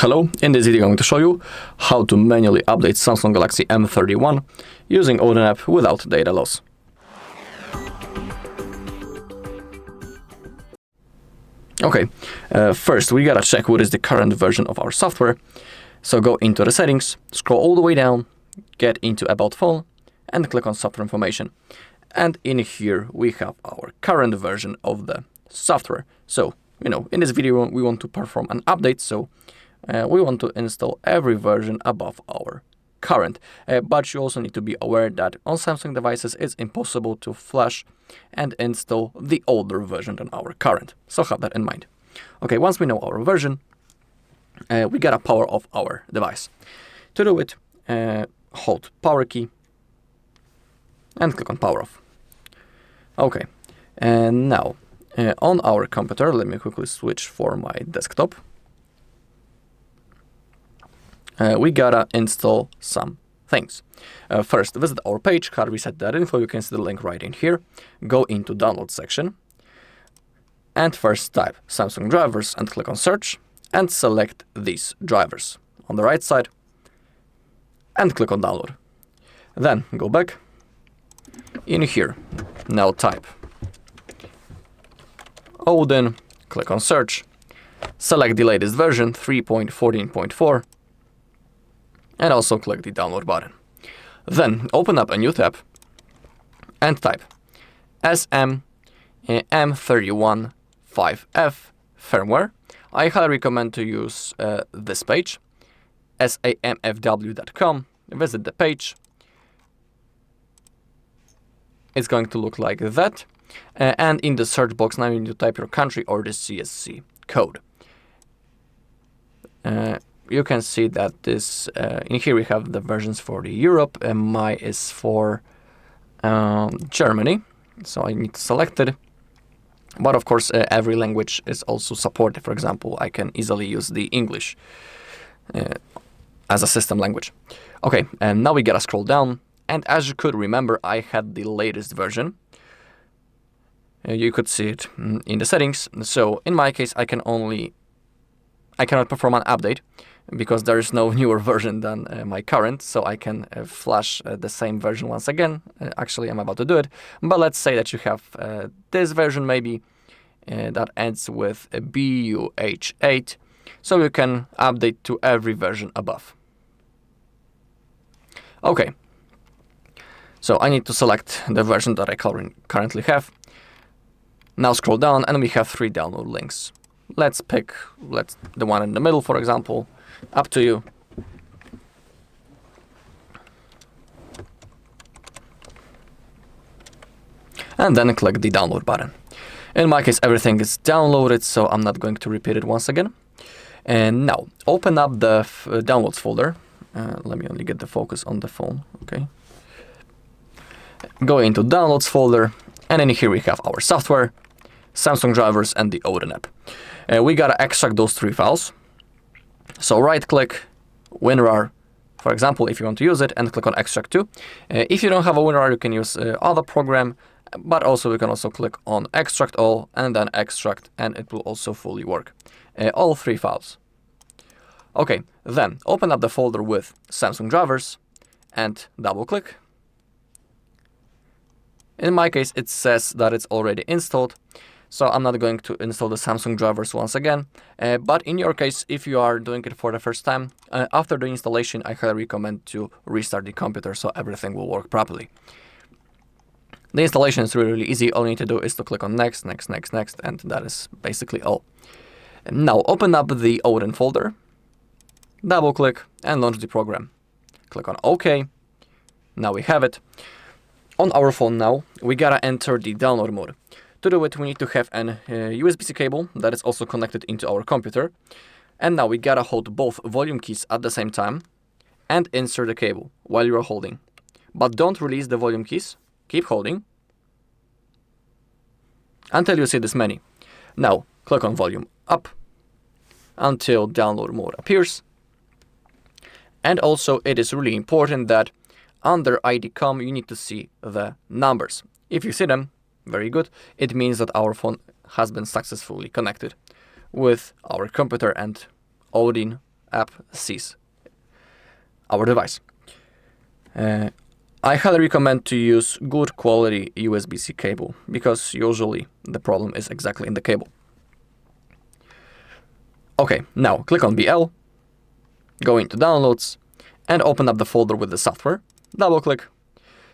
Hello, in this video I'm going to show you how to manually update Samsung Galaxy M31 using Odin app without data loss. Okay, first we gotta check what is the current version of our software. So go into the settings, scroll all the way down, get into About Phone and click on Software Information. And in here we have our current version of the software. So, in this video we want to perform an update, so we want to install every version above our current. But you also need to be aware that on Samsung devices it's impossible to flash and install the older version than our current. So have that in mind. Okay, once we know our version, we gotta power off our device. To do it, hold power key and click on power off. Okay, and now on our computer, let me quickly switch for my desktop. We gotta install some things. First, visit our page, HardReset.info. You can see the link right in here. Go into download section. And first type Samsung drivers and click on search. And select these drivers on the right side. And click on download. Then go back. In here, now type Odin. Click on search. Select the latest version, 3.14.4. And also click the download button. Then open up a new tab and type M31 5F firmware. I highly recommend to use this page, SAMFW.com. Visit the page. It's going to look like that. And in the search box, now you need to type your country or the CSC code. You can see that this in here we have the versions for the Europe, and my is for Germany, so I need to select it. But of course, every language is also supported. For example, I can easily use the English as a system language. Okay, and now we gotta scroll down, and as you could remember, I had the latest version. You could see it in the settings. So in my case, I cannot perform an update because there is no newer version than my current, so I can flash the same version once again. Actually, I'm about to do it, but let's say that you have this version maybe that ends with a BUH8, so you can update to every version above. Okay, so I need to select the version that I currently have. Now scroll down and we have 3 download links. Let's pick the one in the middle, for example. Up to you. And then click the download button. In my case, everything is downloaded, so I'm not going to repeat it once again. And now, open up the downloads folder. Let me only get the focus on the phone, okay? Go into downloads folder, and in here we have our software, Samsung drivers, and the Odin app. We gotta extract those 3 files. So right click, WinRAR, for example, if you want to use it, and click on extract to. If you don't have a WinRAR, you can use other program, but also you can also click on extract all and then extract, and it will also fully work. All 3 files. Okay, then open up the folder with Samsung drivers and double click. In my case, it says that it's already installed. So I'm not going to install the Samsung drivers once again, but in your case, if you are doing it for the first time, after the installation, I highly recommend to restart the computer so everything will work properly. The installation is really easy. All you need to do is to click on next, next, next, next, and that is basically all. Now open up the Odin folder, double click and launch the program. Click on OK. Now we have it. On our phone now, we gotta enter the download mode. To do it, we need to have an USB-C cable that is also connected into our computer. And now we gotta hold both volume keys at the same time and insert the cable while you're holding. But don't release the volume keys. Keep holding until you see this menu. Now click on volume up until download mode appears. And also it is really important that under ID.com you need to see the numbers. If you see them, very good. It means that our phone has been successfully connected with our computer and Odin app sees our device. I highly recommend to use good quality USB-C cable, because usually the problem is exactly in the cable. Okay, now click on BL, go into Downloads, and open up the folder with the software. Double click,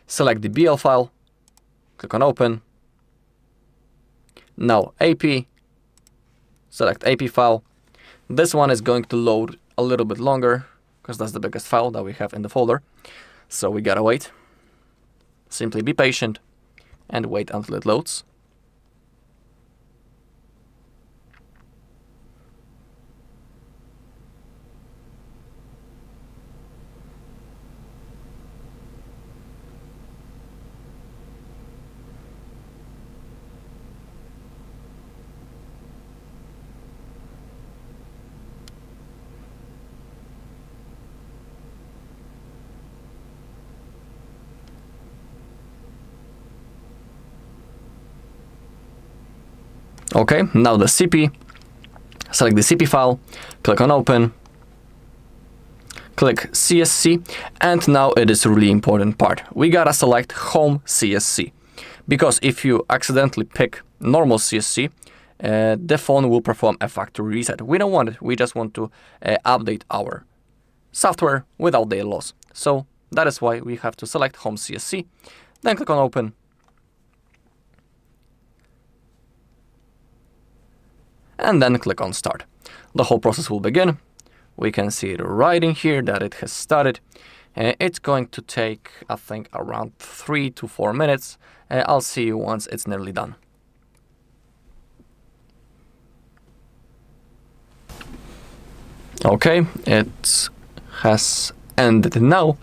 select the BL file, click on Open. Now AP, select AP file. This one is going to load a little bit longer, because that's the biggest file that we have in the folder. So we gotta wait. Simply be patient and wait until it loads. Okay, now the CP, select the CP file, click on Open, click CSC, and now it is a really important part. We gotta select Home CSC, because if you accidentally pick normal CSC, the phone will perform a factory reset. We don't want it, we just want to update our software without data loss. So that is why we have to select Home CSC, then click on Open. And then click on Start. The whole process will begin. We can see it right in here that it has started. It's going to take, I think, around 3 to 4 minutes. I'll see you once it's nearly done. Okay, it has ended now.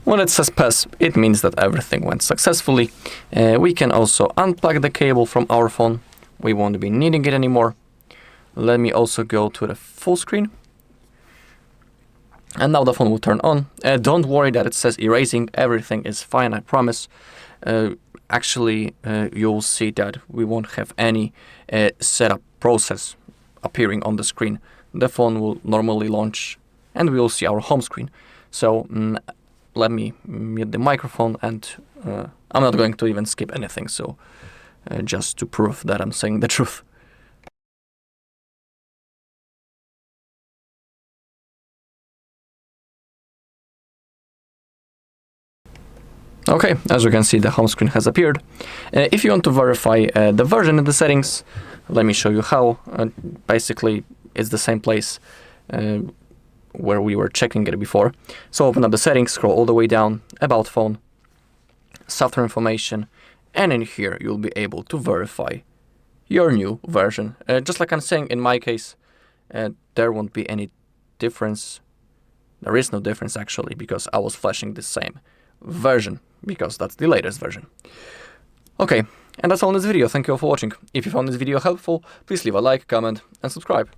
When it says pass, it means that everything went successfully. We can also unplug the cable from our phone. We won't be needing it anymore. Let me also go to the full screen. And now the phone will turn on. Don't worry that it says erasing. Everything is fine, I promise. Actually, you'll see that we won't have any setup process appearing on the screen. The phone will normally launch and we will see our home screen. So let me mute the microphone, and I'm not going to even skip anything. So just to prove that I'm saying the truth. Okay, as you can see, the home screen has appeared. If you want to verify the version in the settings, let me show you how. Basically, it's the same place where we were checking it before. So open up the settings, scroll all the way down, About Phone, Software Information, and in here you'll be able to verify your new version. Just like I'm saying, in my case, there won't be any difference. There is no difference actually, because I was flashing the same version, because that's the latest version. Okay, and that's all in this video. Thank you all for watching. If you found this video helpful, please leave a like, comment, and subscribe.